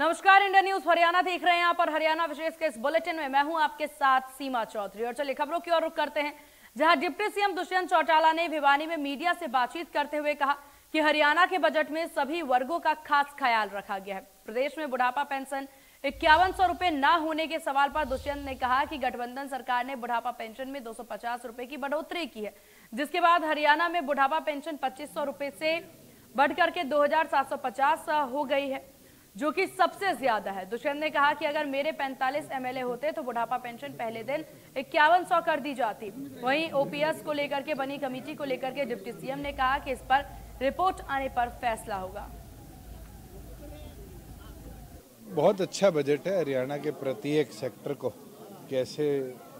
नमस्कार, India news Haryana देख रहे हैं आप और हरियाणा विशेष के इस बुलेटिन में मैं हूं आपके साथ सीमा चौधरी। और चलिए खबरों की ओर रुख करते हैं, जहां डिप्टी सीएम दुष्यंत चौटाला ने भिवानी में मीडिया से बातचीत करते हुए कहा कि हरियाणा के बजट में सभी वर्गों का खास ख्याल रखा गया है। प्रदेश में बुढ़ापा पेंशन 5100 रुपए न होने के सवाल पर दुष्यंत ने कहा कि गठबंधन सरकार ने बुढ़ापा पेंशन में 250 रुपए की बढ़ोतरी की है, जिसके बाद हरियाणा में बुढ़ापा पेंशन 2500 रुपए से बढ़कर के 2750 हो गई है, जो कि सबसे ज्यादा है। दुष्यंत ने कहा कि अगर मेरे 45 एमएलए होते तो बुढ़ापा पेंशन पहले दिन 5100 कर दी जाती। वहीं ओपीएस को लेकर के बनी कमेटी को लेकर के डिप्टी सीएम ने कहा कि इस पर रिपोर्ट आने पर फैसला होगा। बहुत अच्छा बजट है। हरियाणा के प्रत्येक सेक्टर को कैसे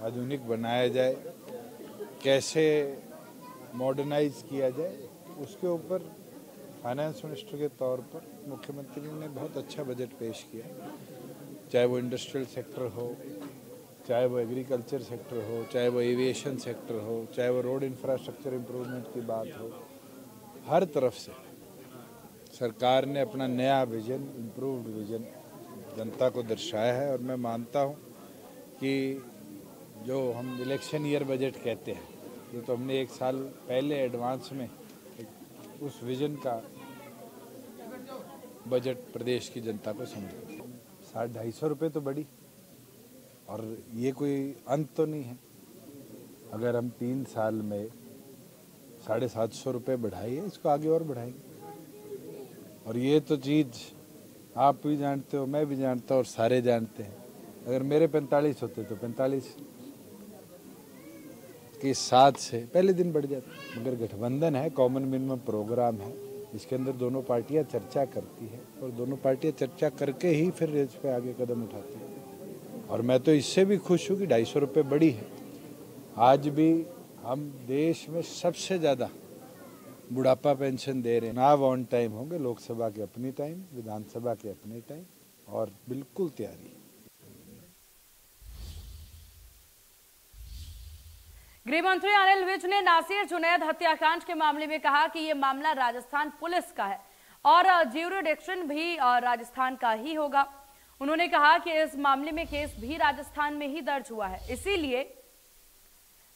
आधुनिक बनाया जाए, कैसे मॉडर्नाइज किया जाए, उसके ऊपर फाइनेंस मिनिस्टर के तौर पर मुख्यमंत्री ने बहुत अच्छा बजट पेश किया। चाहे वो इंडस्ट्रियल सेक्टर हो, चाहे वो एग्रीकल्चर सेक्टर हो, चाहे वो एविएशन सेक्टर हो, चाहे वो रोड इंफ्रास्ट्रक्चर इम्प्रूवमेंट की बात हो, हर तरफ से सरकार ने अपना नया विजन, इम्प्रूव्ड विजन जनता को दर्शाया है। और मैं मानता हूँ कि जो हम इलेक्शन ईयर बजट कहते हैं, जो तो हमने एक साल पहले एडवांस में उस विजन का बजट प्रदेश की जनता को समझा। 250 रुपये तो बढ़ी, और ये कोई अंत तो नहीं है। अगर हम 3 साल में 750 रुपये बढ़ाई है, इसको आगे और बढ़ाएंगे। और ये तो चीज़ आप भी जानते हो, मैं भी जानता हूँ और सारे जानते हैं। अगर मेरे 45 होते तो 45 के साथ से पहले दिन बढ़ जाता। मगर गठबंधन है, कॉमन मिनिमम प्रोग्राम है, इसके अंदर दोनों पार्टियां चर्चा करती है और दोनों पार्टियां चर्चा करके ही फिर इस पे आगे कदम उठाती हैं। और मैं तो इससे भी खुश हूँ कि 250 रुपये बढ़ी है। आज भी हम देश में सबसे ज़्यादा बुढ़ापा पेंशन दे रहे हैं। चुनाव ऑन टाइम होंगे, लोकसभा के अपनी टाइम, विधानसभा के अपने टाइम, और बिल्कुल तैयारी। गृह मंत्री अनिल विज ने नासिर जुनैद हत्याकांड के मामले में कहा कि यह मामला राजस्थान पुलिस का है और ज्यूरिडिक्शन भी राजस्थान का ही होगा। उन्होंने कहा कि इस मामले में केस भी राजस्थान में ही दर्ज हुआ है, इसीलिए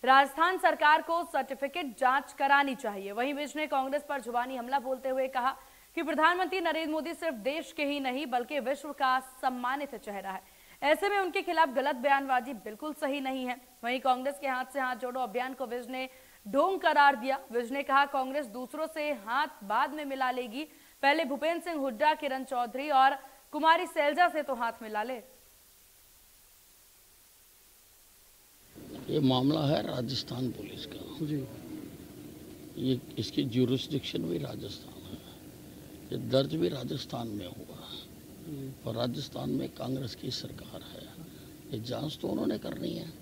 राजस्थान सरकार को सर्टिफिकेट जांच करानी चाहिए। वहीं विज ने कांग्रेस पर जुबानी हमला बोलते हुए कहा कि प्रधानमंत्री नरेंद्र मोदी सिर्फ देश के ही नहीं बल्कि विश्व का सम्मानित चेहरा है, ऐसे में उनके खिलाफ गलत बयानबाजी बिल्कुल सही नहीं है। वहीं कांग्रेस के हाथ से हाथ जोड़ो अभियान को विज ने ढोंग करार दिया। विज ने कहा कांग्रेस दूसरों से हाथ बाद में मिला लेगी, पहले भूपेंद्र सिंह हुड्डा, किरण चौधरी और कुमारी सैलजा से तो हाथ मिला ले। ये मामला है राजस्थान पुलिस का जी। ये इसकी ज्यूरिसडिक्शन भी राजस्थान है, ये दर्ज भी राजस्थान में हुआ और राजस्थान में कांग्रेस की सरकार है। ये जांच तो उन्होंने करनी है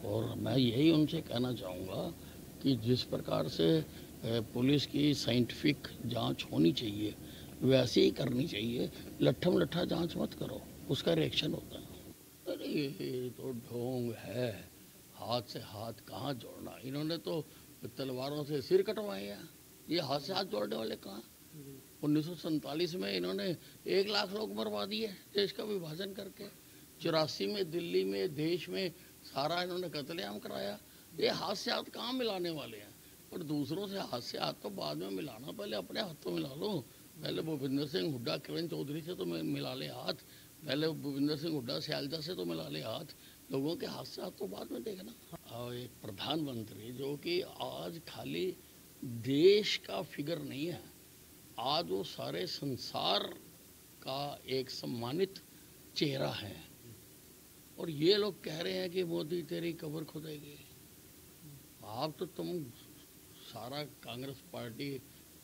और मैं यही उनसे कहना चाहूँगा कि जिस प्रकार से पुलिस की साइंटिफिक जांच होनी चाहिए वैसे ही करनी चाहिए। लट्ठम लट्ठा जांच मत करो, उसका रिएक्शन होता है। अरे ये तो ढोंग है, हाथ से हाथ कहाँ जोड़ना। इन्होंने तो तलवारों से सिर कटवाए हैं, ये हाथ से हाथ जोड़ने वाले कहाँ। 1947 में इन्होंने 1 लाख लोग मरवा दिए देश का विभाजन करके। 84 में दिल्ली में देश में सारा इन्होंने कत्लेआम कराया। ये हाथ से हाथ कहाँ मिलाने वाले हैं। और दूसरों से हाथ से हाथ तो बाद में मिलाना, पहले अपने हाथ तो मिला लो। पहले भूपेंद्र सिंह हुड्डा, किरण चौधरी से तो मिला ले हाथ, पहले भूपेंद्र सिंह हुड्डा, सैलजा से तो मिला ले हाथ। लोगों के हाथ से हाथ तो बाद में देखना। और एक प्रधानमंत्री जो कि आज खाली देश का फिगर नहीं है, आज वो सारे संसार का एक सम्मानित चेहरा है। और ये लोग कह रहे हैं कि मोदी तेरी कब्र खुदेगी। आप तो तुम सारा कांग्रेस पार्टी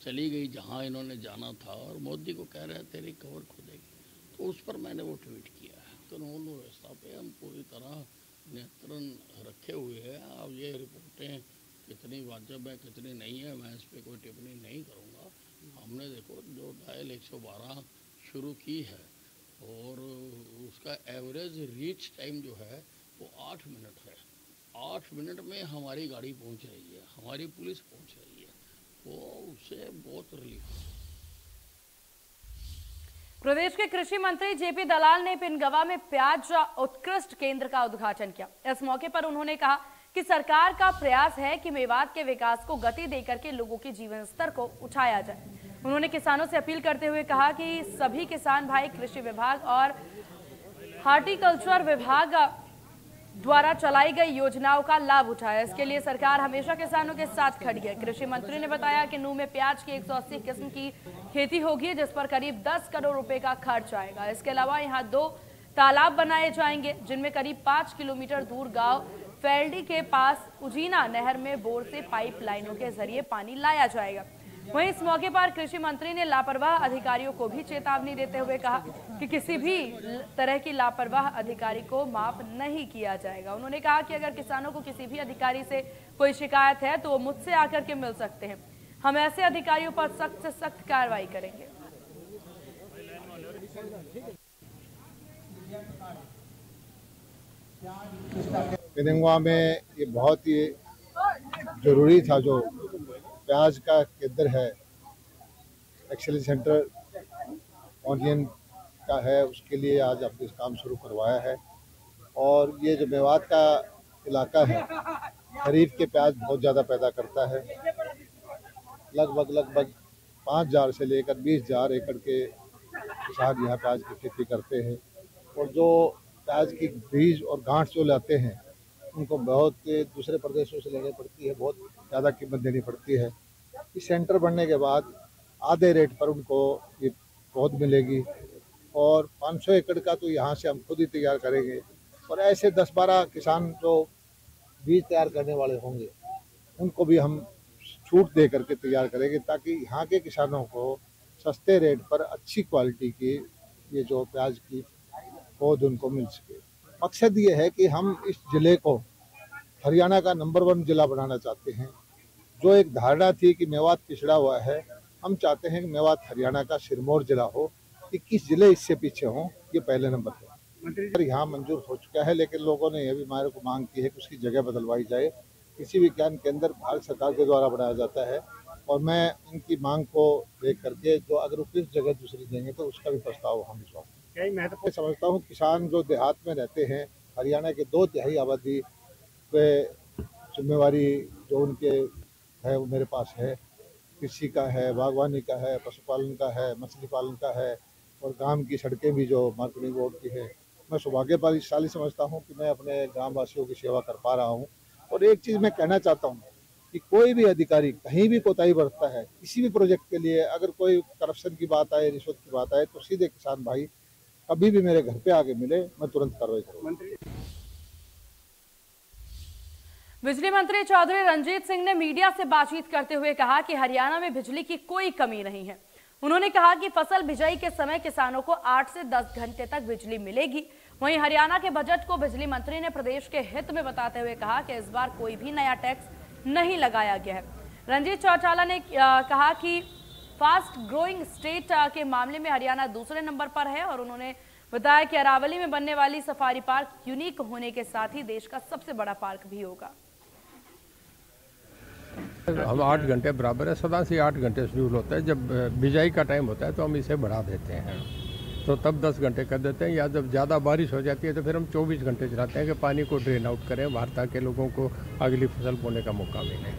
चली गई जहां इन्होंने जाना था और मोदी को कह रहे हैं तेरी कब्र खुदेगी। तो उस पर मैंने वो ट्वीट किया है। कानून व्यवस्था पे हम पूरी तरह नियंत्रण रखे हुए हैं। अब ये रिपोर्टें कितनी वाजिब है कितनी नहीं है, मैं इस पर कोई टिप्पणी नहीं करूँगा। हमने देखो जो डायल 112 शुरू की है और उसका एवरेज रीच टाइम जो है वो 8 मिनट है। 8 मिनट में हमारी गाड़ी पहुंच रही है, हमारी पुलिस पहुंच रही है, वो उससे बहुत रिलीफ है। प्रदेश के कृषि मंत्री जेपी दलाल ने पिनगवा में प्याज उत्कृष्ट केंद्र का उद्घाटन किया। इस मौके पर उन्होंने कहा कि सरकार का प्रयास है कि मेवात के विकास को गति देकर के लोगों के जीवन स्तर को उठाया जाए। उन्होंने किसानों से अपील करते हुए कहा कि सभी किसान भाई कृषि विभाग और हार्टिकल्चर विभाग द्वारा चलाई गई योजनाओं का लाभ उठाया। इसके लिए सरकार हमेशा किसानों के साथ खड़ी है। कृषि मंत्री ने बताया कि नूह में प्याज की 180 किस्म की खेती होगी, जिस पर करीब 10 करोड़ रुपए का खर्च आएगा। इसके अलावा यहाँ 2 तालाब बनाए जाएंगे, जिनमें करीब 5 किलोमीटर दूर गांव फैल्डी के पास उजीना नहर में बोर से पाइप लाइनों के जरिए पानी लाया जाएगा। वहीं इस मौके पर कृषि मंत्री ने लापरवाह अधिकारियों को भी चेतावनी देते हुए कहा कि किसी भी तरह की लापरवाह अधिकारी को माफ नहीं किया जाएगा। उन्होंने कहा कि अगर किसानों को किसी भी अधिकारी से कोई शिकायत है तो वो मुझसे आकर के मिल सकते हैं। हम ऐसे अधिकारियों पर सख्त से सख्त कार्रवाई करेंगे। पिनगवा में ये बहुत ही जरूरी था, जो प्याज का केंद्र है, एक्सेलेंस सेंटर ऑनियन का है, उसके लिए आज हमने काम शुरू करवाया है। और ये जो मेवात का इलाका है, खरीफ के प्याज बहुत ज़्यादा पैदा करता है। लगभग 5,000 से लेकर 20,000 एकड़ के किसान यहाँ प्याज की खेती करते हैं। और जो प्याज की बीज और गांठ जो लाते हैं, उनको बहुत दूसरे प्रदेशों से लेनी पड़ती है, बहुत ज़्यादा कीमत देनी पड़ती है। इस सेंटर बनने के बाद आधे रेट पर उनको ये पौध मिलेगी और 500 एकड़ का तो यहाँ से हम खुद ही तैयार करेंगे। और ऐसे 10-12 किसान जो बीज तैयार करने वाले होंगे, उनको भी हम छूट दे करके तैयार करेंगे, ताकि यहाँ के किसानों को सस्ते रेट पर अच्छी क्वालिटी की ये जो प्याज की पौध उनको मिल सके। मकसद ये है कि हम इस जिले को हरियाणा का नंबर 1 जिला बनाना चाहते हैं। जो एक धारणा थी कि मेवात पिछड़ा हुआ है, हम चाहते हैं कि मेवात हरियाणा का सिरमौर जिला हो। 21 जिले इससे पीछे हों, ये पहले नंबर पर। यहाँ मंजूर हो चुका है, लेकिन लोगों ने यह भी हमारे को मांग की है कि उसकी जगह बदलवाई जाए। कृषि विज्ञान केंद्र भारत सरकार के द्वारा बनाया जाता है और मैं इनकी मांग को देख करके जो अगर उपयुक्त जगह दूसरी देंगे तो उसका भी प्रस्ताव हम भिजवाएंगे। मैं समझता हूँ किसान जो देहात में रहते हैं, हरियाणा के 2/3 आबादी पे जिम्मेवारी जो उनके है वो मेरे पास है। कृषि का है, बागवानी का है, पशुपालन का है, मछली पालन का है और गांव की सड़कें भी जो मार्केटिंग बोर्ड की है। मैं सौभाग्यशाली समझता हूं कि मैं अपने ग्रामवासियों की सेवा कर पा रहा हूं। और एक चीज़ मैं कहना चाहता हूं कि कोई भी अधिकारी कहीं भी कोताही बरतता है, किसी भी प्रोजेक्ट के लिए अगर कोई करप्शन की बात आए, रिश्वत की बात आए, तो सीधे किसान भाई कभी भी मेरे घर पे आके मिले, मैं तुरंत कार्रवाई करूँगा। बिजली मंत्री चौधरी रणजीत सिंह ने मीडिया से बातचीत करते हुए कहा कि हरियाणा में बिजली की कोई कमी नहीं है। उन्होंने कहा कि फसल बिजाई के समय किसानों को 8 से 10 घंटे तक बिजली मिलेगी। वहीं हरियाणा के बजट को बिजली मंत्री ने प्रदेश के हित में बताते हुए कहा कि इस बार कोई भी नया टैक्स नहीं लगाया गया है। रणजीत चौटाला ने कहा कि फास्ट ग्रोइंग स्टेट के मामले में हरियाणा दूसरे नंबर पर है और उन्होंने बताया कि अरावली में बनने वाली सफारी पार्क यूनिक होने के साथ ही देश का सबसे बड़ा पार्क भी होगा। हम 8 घंटे बराबर है, सदा से 8 घंटे शेड्यूल होता है। जब बिजाई का टाइम होता है तो हम इसे बढ़ा देते हैं, तो तब 10 घंटे कर देते हैं। या जब ज़्यादा बारिश हो जाती है तो फिर हम 24 घंटे चलाते हैं कि पानी को ड्रेन आउट करें, बाहर ताकि लोगों को अगली फसल बोने का मौका मिले।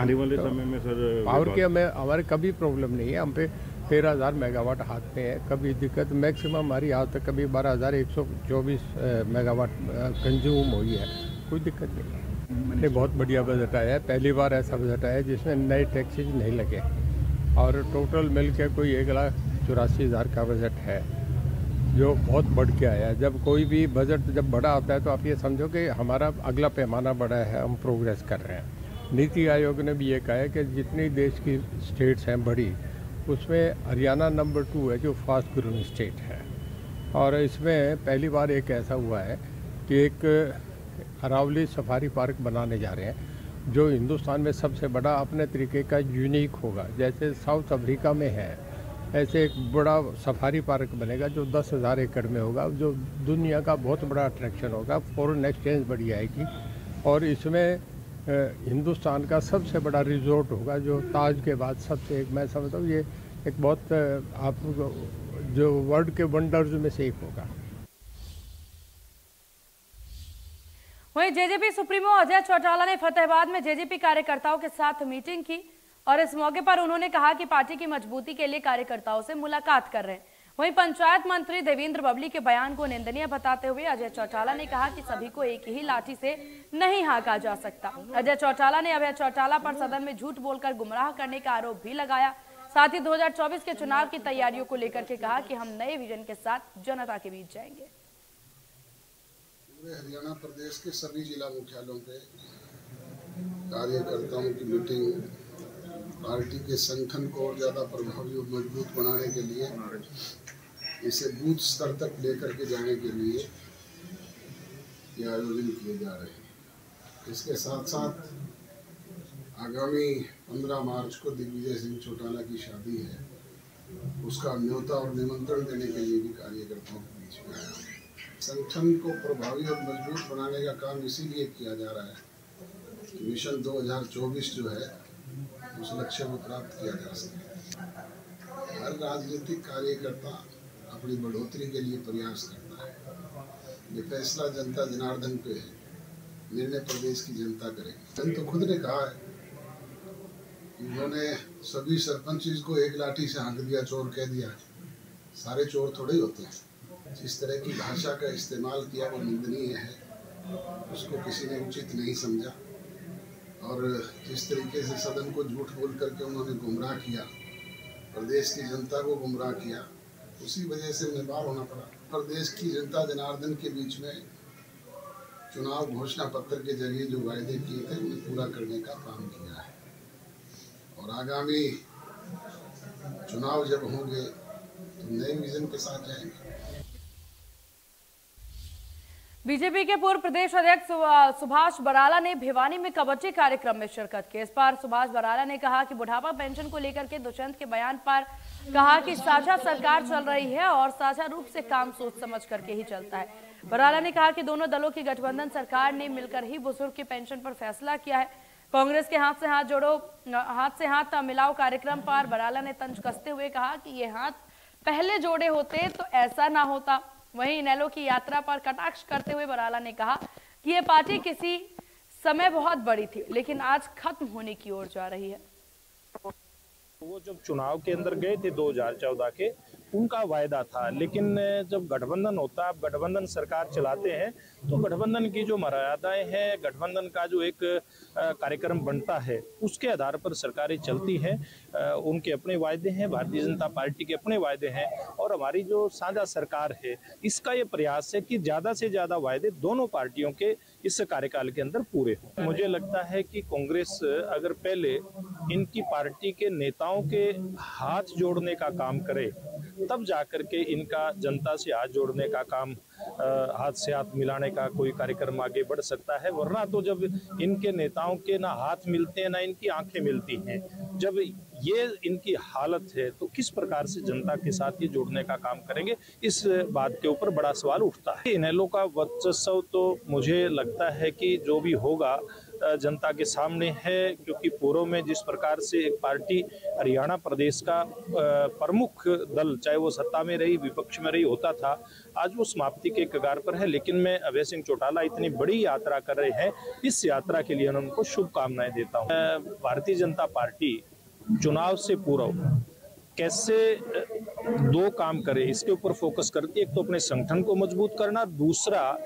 आने वाले समय में सर पावर की हमारे कभी प्रॉब्लम नहीं है। हम पे 13,000 मेगावाट हाथ में है, कभी दिक्कत मैक्सिमम हमारी आज तक कभी 12,124 मेगावाट कंज्यूम हुई है, कोई दिक्कत नहीं है। ने बहुत बढ़िया बजट आया है, पहली बार ऐसा बजट आया है जिसमें नए टैक्सेज नहीं लगे और टोटल मिल के कोई 1,84,000 का बजट है, जो बहुत बढ़ के आया है। जब कोई भी बजट जब बड़ा आता है तो आप ये समझो कि हमारा अगला पैमाना बड़ा है, हम प्रोग्रेस कर रहे हैं। नीति आयोग ने भी ये कहा है कि जितनी देश की स्टेट्स हैं बड़ी, उसमें हरियाणा नंबर 2 है जो फास्ट ग्रोइंग स्टेट है। और इसमें पहली बार एक ऐसा हुआ है कि एक अरावली सफारी पार्क बनाने जा रहे हैं जो हिंदुस्तान में सबसे बड़ा अपने तरीके का यूनिक होगा। जैसे साउथ अफ्रीका में है, ऐसे एक बड़ा सफारी पार्क बनेगा जो 10,000 एकड़ में होगा, जो दुनिया का बहुत बड़ा अट्रैक्शन होगा। फॉरेन एक्सचेंज बढ़ी आएगी और इसमें हिंदुस्तान का सबसे बड़ा रिजॉर्ट होगा, जो ताज के बाद सबसे एक मैं समझता हूँ ये एक बहुत आप जो वर्ल्ड के वंडर्स में से एक होगा। वहीं जेजेपी सुप्रीमो अजय चौटाला ने फतेहाबाद में जेजेपी कार्यकर्ताओं के साथ मीटिंग की और इस मौके पर उन्होंने कहा कि पार्टी की मजबूती के लिए कार्यकर्ताओं से मुलाकात कर रहे हैं। वहीं पंचायत मंत्री देवेंद्र बबली के बयान को निंदनीय बताते हुए अजय चौटाला ने कहा कि सभी को एक ही लाठी से नहीं हाँका जा सकता। अजय चौटाला ने अभय चौटाला पर सदन में झूठ बोलकर गुमराह करने का आरोप भी लगाया। साथ ही 2024 के चुनाव की तैयारियों को लेकर के कहा कि हम नए विजन के साथ जनता के बीच जाएंगे। हरियाणा प्रदेश के सभी जिला मुख्यालयों पे कार्यकर्ताओं की मीटिंग पार्टी के संगठन को और ज़्यादा प्रभावी और मजबूत बनाने के लिए, इसे बूथ स्तर तक लेकर के जाने के लिए ये आयोजन किए जा रहे हैं। इसके साथ साथ आगामी 15 मार्च को दिग्विजय सिंह चौटाला की शादी है, उसका न्योता और निमंत्रण देने के लिए भी कार्यकर्ताओं के बीच में आया। संगठन को प्रभावी और मजबूत बनाने का काम इसीलिए किया जा रहा है कि मिशन 2024 जो है उस लक्ष्य को प्राप्त किया जा सके। हर राजनीतिक कार्यकर्ता अपनी बढ़ोतरी के लिए प्रयास करता है। ये फैसला जनता जनार्दन पे है, निर्णय प्रदेश की जनता करेगी। जन तो खुद ने कहा है कि उन्होंने सभी सरपंच को एक लाठी से हाँक दिया, चोर कह दिया। सारे चोर थोड़े ही होते हैं। जिस तरह की भाषा का इस्तेमाल किया वो निंदनीय है, उसको किसी ने उचित नहीं समझा। और जिस तरीके से सदन को झूठ बोल करके उन्होंने गुमराह किया, प्रदेश की जनता को गुमराह किया, उसी वजह से निबार होना पड़ा। प्रदेश की जनता जनार्दन के बीच में चुनाव घोषणा पत्र के जरिए जो वायदे किए थे उन्हें पूरा करने का काम किया है। और आगामी चुनाव जब होंगे तो नए विजन के साथ जाएंगे। बीजेपी के पूर्व प्रदेश अध्यक्ष सुभाष बराला ने भिवानी में कबड्डी कार्यक्रम में शिरकत की। इस पर सुभाष बराला ने कहा कि बुढ़ापा पेंशन को लेकर के दुष्यंत के बयान पर कहा कि साझा सरकार चल रही है और साझा रूप से काम सोच समझ करके ही चलता है। बराला ने कहा कि दोनों दलों की गठबंधन सरकार ने मिलकर ही बुजुर्ग की पेंशन पर फैसला किया है। कांग्रेस के हाथ से हाथ मिलाओ कार्यक्रम पर बराला ने तंज कसते हुए कहा कि ये हाथ पहले जोड़े होते तो ऐसा ना होता। वहीं इनेलो की यात्रा पर कटाक्ष करते हुए बराला ने कहा कि ये पार्टी किसी समय बहुत बड़ी थी लेकिन आज खत्म होने की ओर जा रही है। वो जब चुनाव के अंदर गए थे 2014 के, उनका वायदा था, लेकिन जब गठबंधन होता है, आप गठबंधन सरकार चलाते हैं तो गठबंधन की जो मर्यादाएं हैं, गठबंधन का जो एक कार्यक्रम बनता है उसके आधार पर सरकारें चलती हैं। उनके अपने वायदे हैं, भारतीय जनता पार्टी के अपने वायदे हैं और हमारी जो साझा सरकार है इसका ये प्रयास है कि ज्यादा से ज्यादा वायदे दोनों पार्टियों के इस कार्यकाल के अंदर पूरे हों। मुझे लगता है कि कांग्रेस अगर पहले इनकी पार्टी के नेताओं के हाथ जोड़ने का काम करे तब जाकर के इनका जनता से हाथ जोड़ने का काम, हाथ से हाथ मिलाने का कोई कार्यक्रम आगे बढ़ सकता है। वरना तो जब इनके नेताओं के ना हाथ मिलते हैं ना इनकी आंखें मिलती हैं, जब ये इनकी हालत है तो किस प्रकार से जनता के साथ ये जोड़ने का काम करेंगे, इस बात के ऊपर बड़ा सवाल उठता है। इनेलो का वर्चस्व तो मुझे लगता है कि जो भी होगा जनता के सामने है, क्योंकि पूर्व में जिस प्रकार से एक पार्टी हरियाणा प्रदेश का प्रमुख दल, चाहे वो सत्ता में रही विपक्ष में रही होता था, आज वो समाप्ति के कगार पर है। लेकिन मैं अभय सिंह चौटाला इतनी बड़ी यात्रा कर रहे हैं, इस यात्रा के लिए उनको शुभकामनाएं देता हूँ। भारतीय जनता पार्टी चुनाव से पूर्व कैसे दो काम करे इसके ऊपर फोकस करती है। एक तो अपने संगठन को मजबूत करना, दूसरा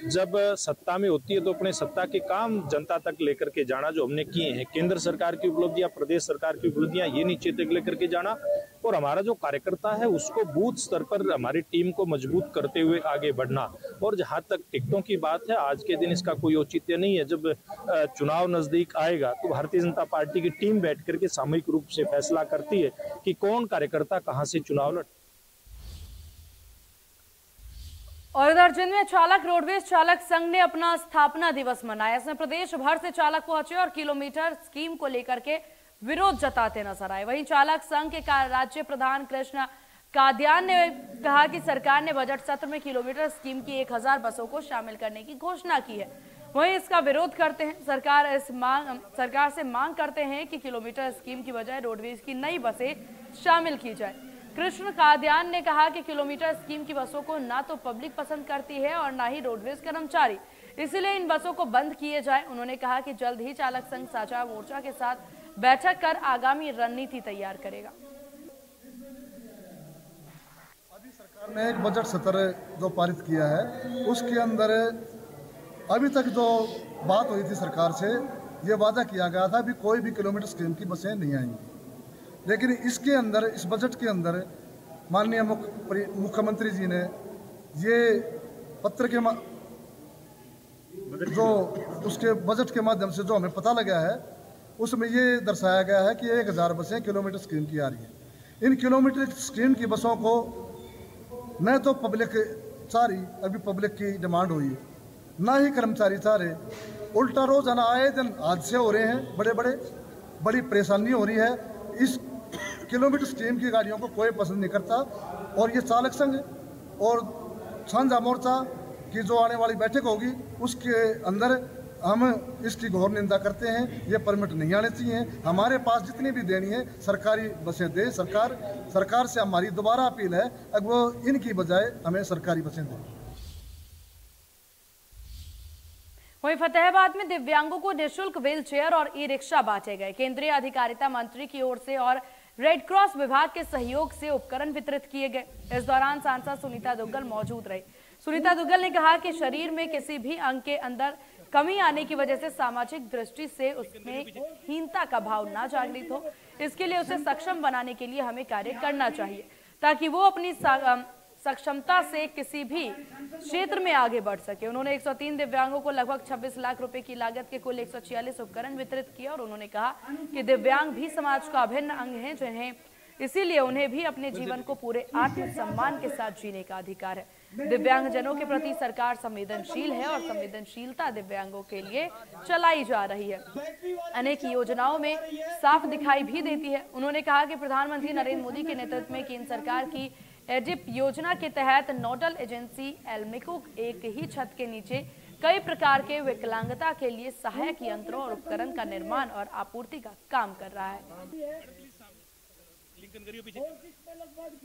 जब सत्ता में होती है तो अपने सत्ता के काम जनता तक लेकर के जाना, जो हमने किए हैं। केंद्र सरकार की उपलब्धियां, प्रदेश सरकार की उपलब्धियां, ये नीचे तक लेकर के जाना और हमारा जो कार्यकर्ता है उसको बूथ स्तर पर हमारी टीम को मजबूत करते हुए आगे बढ़ना। और जहां तक टिकटों की बात है, आज के दिन इसका कोई औचित्य नहीं है। जब चुनाव नजदीक आएगा तो भारतीय जनता पार्टी की टीम बैठ करके सामूहिक रूप से फैसला करती है कि कौन कार्यकर्ता कहां से चुनाव लड़। और इधर जिंद में चालक रोडवेज चालक संघ ने अपना स्थापना दिवस मनाया। इसमें प्रदेश भर से चालक पहुंचे और किलोमीटर स्कीम को लेकर के विरोध जताते नजर आए। वहीं चालक संघ के राज्य प्रधान कृष्ण कादियान ने कहा कि सरकार ने बजट सत्र में किलोमीटर स्कीम की 1000 बसों को शामिल करने की घोषणा की है। वहीं इसका विरोध करते हैं। सरकार से मांग करते हैं कि किलोमीटर स्कीम की बजाय रोडवेज की नई बसें शामिल की जाए। कृष्ण कादियान ने कहा कि किलोमीटर स्कीम की बसों को ना तो पब्लिक पसंद करती है और ना ही रोडवेज कर्मचारी, इसलिए इन बसों को बंद किए जाए। उन्होंने कहा कि जल्द ही चालक संघ साझा मोर्चा के साथ बैठक कर आगामी रणनीति तैयार करेगा। अभी सरकार ने एक बजट सत्र जो पारित किया है, उसके अंदर अभी तक जो बात हुई थी सरकार से, ये वादा किया गया था भी कोई भी किलोमीटर स्कीम की बसें नहीं आएंगी। लेकिन इसके अंदर, इस बजट के अंदर माननीय मुख्यमंत्री जी ने ये पत्र के जो उसके बजट के माध्यम से जो हमें पता लगा है, उसमें ये दर्शाया गया है कि 1000 बसें किलोमीटर स्कीम की आ रही है। इन किलोमीटर स्कीम की बसों को न तो पब्लिक चाह रही, अभी पब्लिक की डिमांड हुई है, ना ही कर्मचारी चाह रहे। उल्टा रोजाना आए दिन हादसे हो रहे हैं, बड़ी परेशानी हो रही है। इस किलोमीटर स्कीम की गाड़ियों को कोई पसंद नहीं करता और ये चालक संघ और साझा मोर्चा की जो आने वाली बैठक होगी, उसके अंदर हम इसकी घोर निंदा करते हैं। ये परमिट नहीं आने चाहिए। हमारे पास जितनी भी देनी है सरकारी बसें दे सरकार से हमारी दोबारा अपील है, अब वो इनकी बजाय हमें सरकारी बसें दें। वहीं फतेहाबाद में दिव्यांगों को निःशुल्क व्हील चेयर और ई रिक्शा बांटे गए। केंद्रीय अधिकारिता मंत्री की ओर से और रेड क्रॉस विभाग के सहयोग से उपकरण वितरित किए गए। इस दौरान सांसद सुनीता दुग्गल मौजूद रही। सुनीता दुग्गल ने कहा कि शरीर में किसी भी अंग के अंदर कमी आने की वजह से सामाजिक दृष्टि से उसमें हीनता का भाव ना जागृत हो, इसके लिए उसे सक्षम बनाने के लिए हमें कार्य करना चाहिए ताकि वो अपनी सक्षमता से किसी भी क्षेत्र में आगे बढ़ सके। उन्होंने 103 दिव्यांगों को लगभग 26 लाख रुपए की लागत के कुल 146 उपकरण वितरित किए और उन्होंने कहा कि दिव्यांग भी समाज का अभिन्न अंग है, जिन्हें इसीलिए उन्हें भी अपने जीवन को पूरे आत्मसम्मान के साथ जीने का अधिकार है। दिव्यांगजनों के प्रति सरकार संवेदनशील है और संवेदनशीलता दिव्यांगों के लिए चलाई जा रही है, अनेक योजनाओं में साफ दिखाई भी देती है। उन्होंने कहा कि प्रधानमंत्री नरेंद्र मोदी के नेतृत्व में केंद्र सरकार की एडिप योजना के तहत नोडल एजेंसी एल्मिको एक ही छत के नीचे कई प्रकार के विकलांगता के लिए सहायक यंत्रों और उपकरण का निर्माण और आपूर्ति का काम कर रहा है।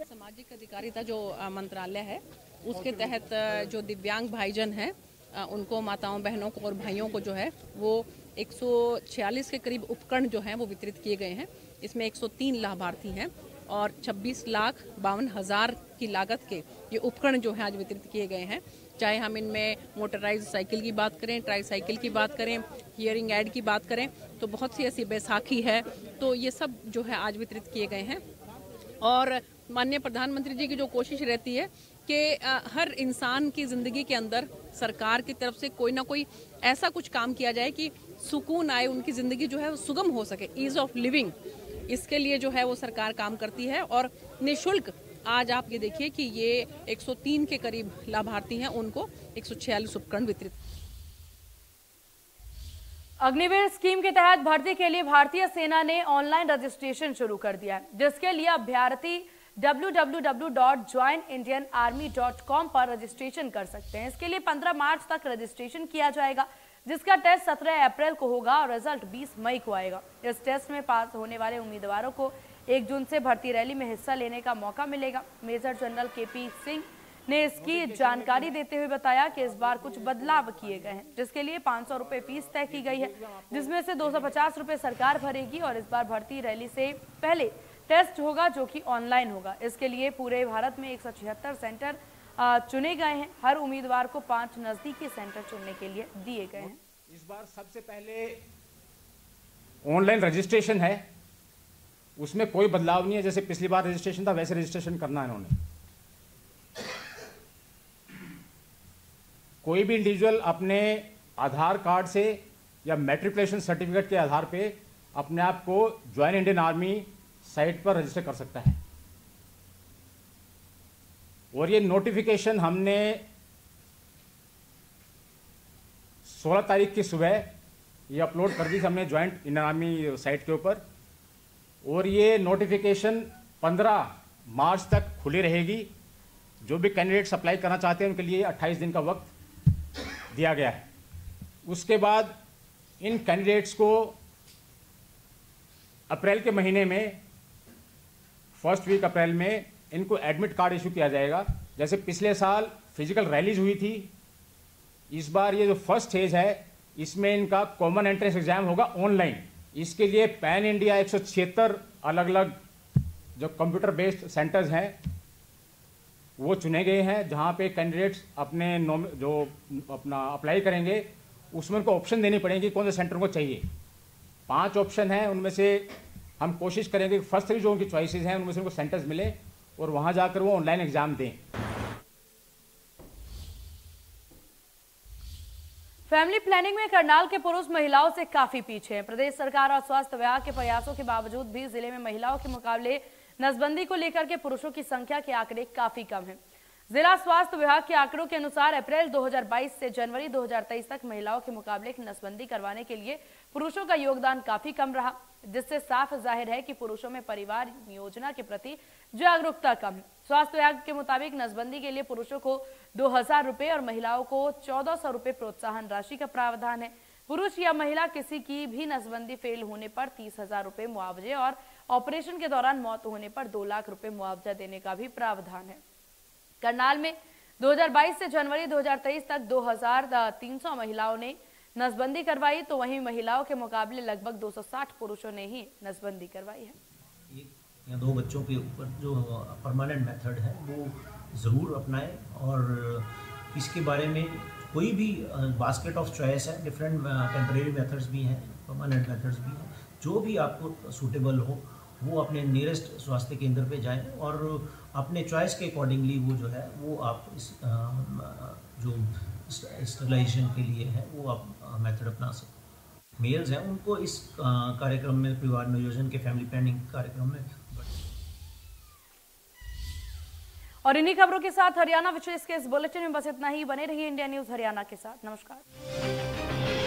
सामाजिक अधिकारिता जो मंत्रालय है, उसके तहत जो दिव्यांग भाईजन हैं उनको, माताओं बहनों को और भाइयों को जो है वो 146 के करीब उपकरण जो हैं वो वितरित किए गए हैं। इसमें 103 लाभार्थी हैं और 26,52,000 की लागत के ये उपकरण जो हैं आज वितरित किए गए हैं। चाहे हम इनमें मोटराइज साइकिल की बात करें, ट्राई साइकिल की बात करें, हियरिंग एड की बात करें, तो बहुत सी ऐसी, बैसाखी है, तो ये सब जो है आज वितरित किए गए हैं। और माननीय प्रधानमंत्री जी की जो कोशिश रहती है कि हर इंसान की ज़िंदगी के अंदर सरकार की तरफ से कोई ना कोई ऐसा कुछ काम किया जाए कि सुकून आए, उनकी ज़िंदगी जो है वो सुगम हो सके, ईज़ ऑफ लिविंग, इसके लिए जो है वो सरकार काम करती है। और निःशुल्क आज आप ये देखिए कि ये 103 के करीब लाभार्थी हैं, उनको 146 उपकरण वितरित। अग्निवीर स्कीम के तहत भर्ती के लिए भारतीय सेना ने ऑनलाइन रजिस्ट्रेशन शुरू कर दिया है, जिसके लिए अभ्यर्थी www.joinindianarmy.com पर रजिस्ट्रेशन कर सकते हैं। इसके लिए 15 मार्च तक रजिस्ट्रेशन किया जाएगा, जिसका टेस्ट 17 अप्रैल को होगा और रिजल्ट 20 मई को आएगा। इस टेस्ट में पास होने वाले उम्मीदवारों को 1 जून से भर्ती रैली में हिस्सा लेने का मौका मिलेगा। मेजर जनरल KP सिंह ने इसकी जानकारी देते हुए बताया कि इस बार कुछ बदलाव किए गए हैं, जिसके लिए 500 रुपए फीस तय की गई है, जिसमें से 250 रुपए सरकार भरेगी और इस बार भर्ती रैली से पहले टेस्ट होगा जो कि ऑनलाइन होगा। इसके लिए पूरे भारत में 176 सेंटर चुने गए हैं। हर उम्मीदवार को 5 नजदीकी सेंटर चुनने के लिए दिए गए हैं। इस बार सबसे पहले ऑनलाइन रजिस्ट्रेशन है, उसमें कोई बदलाव नहीं है। जैसे पिछली बार रजिस्ट्रेशन था वैसे रजिस्ट्रेशन करना है इन्होंने। कोई भी इंडिविजुअल अपने आधार कार्ड से या मैट्रिकुलेशन सर्टिफिकेट के आधार पे अपने आप को ज्वाइन इंडियन आर्मी साइट पर रजिस्टर कर सकता है। और ये नोटिफिकेशन हमने 16 तारीख की सुबह ये अपलोड कर दी थी हमने ज्वाइंट इंडियन आर्मी साइट के ऊपर, और ये नोटिफिकेशन 15 मार्च तक खुली रहेगी। जो भी कैंडिडेट्स अप्लाई करना चाहते हैं उनके लिए 28 दिन का वक्त दिया गया है। उसके बाद इन कैंडिडेट्स को अप्रैल के महीने में, फर्स्ट वीक अप्रैल में इनको एडमिट कार्ड इशू किया जाएगा। जैसे पिछले साल फिजिकल रैलीज हुई थी, इस बार ये जो फर्स्ट स्टेज है इसमें इनका कॉमन एंट्रेंस एग्जाम होगा ऑनलाइन। इसके लिए पैन इंडिया 176 अलग अलग जो कंप्यूटर बेस्ड सेंटर्स हैं वो चुने गए हैं, जहां पे कैंडिडेट्स अपने जो अपना अप्लाई करेंगे उसमें उनको ऑप्शन देनी पड़ेगी कौन से सेंटर को चाहिए। 5 ऑप्शन हैं, उनमें से हम कोशिश करेंगे कि फर्स्ट 3 जो उनकी चॉइसेस हैं उनमें से उनको सेंटर्स मिले और वहां जाकर वो ऑनलाइन एग्जाम दें। फैमिली प्लानिंग में करनाल के पुरुष महिलाओं से काफी पीछे हैं। प्रदेश सरकार और स्वास्थ्य विभाग के प्रयासों के बावजूद भी जिले में महिलाओं के मुकाबले नसबंदी को लेकर के पुरुषों की संख्या के आंकड़े काफी कम हैं। जिला स्वास्थ्य विभाग के आंकड़ों के अनुसार अप्रैल 2022 से जनवरी 2023 तक महिलाओं के मुकाबले नसबंदी करवाने के लिए पुरुषों का योगदान काफी कम रहा, जिससे साफ जाहिर है कि पुरुषों में परिवार योजना के प्रति जागरूकता कम है। स्वास्थ्य विभाग के मुताबिक नसबंदी के लिए पुरुषों को 2000 रुपए और महिलाओं को 1400 रुपए प्रोत्साहन राशि का प्रावधान है। पुरुष या महिला किसी की भी नसबंदी फेल होने पर 30,000 रुपए मुआवजे और ऑपरेशन के दौरान मौत होने पर 2 लाख रुपए मुआवजा देने का भी प्रावधान है। करनाल में 2022 से जनवरी 2023 तक 2300 महिलाओं ने नसबंदी करवाई, तो वहीं महिलाओं के मुकाबले लगभग 260 पुरुषों ने ही नसबंदी करवाई है। या 2 बच्चों के ऊपर जो परमानेंट मेथड है वो ज़रूर अपनाएं और इसके बारे में कोई भी बास्केट ऑफ चॉइस है, डिफरेंट टेम्परेरी मेथड्स भी हैं, परमानेंट मेथड्स भी हैं, जो भी आपको सूटेबल हो वो अपने नियरेस्ट स्वास्थ्य केंद्र पे जाएं और अपने चॉइस के अकॉर्डिंगली वो जो है वो आप इस जो स्टरलाइजेशन के लिए है वो आप मेथड अपना सकते। मेल्स हैं उनको इस कार्यक्रम में, परिवार नियोजन के फैमिली प्लानिंग कार्यक्रम में। और इन्हीं खबरों के साथ हरियाणा विशेष के इस बुलेटिन में बस इतना ही। बने रहिए इंडिया न्यूज हरियाणा के साथ। नमस्कार।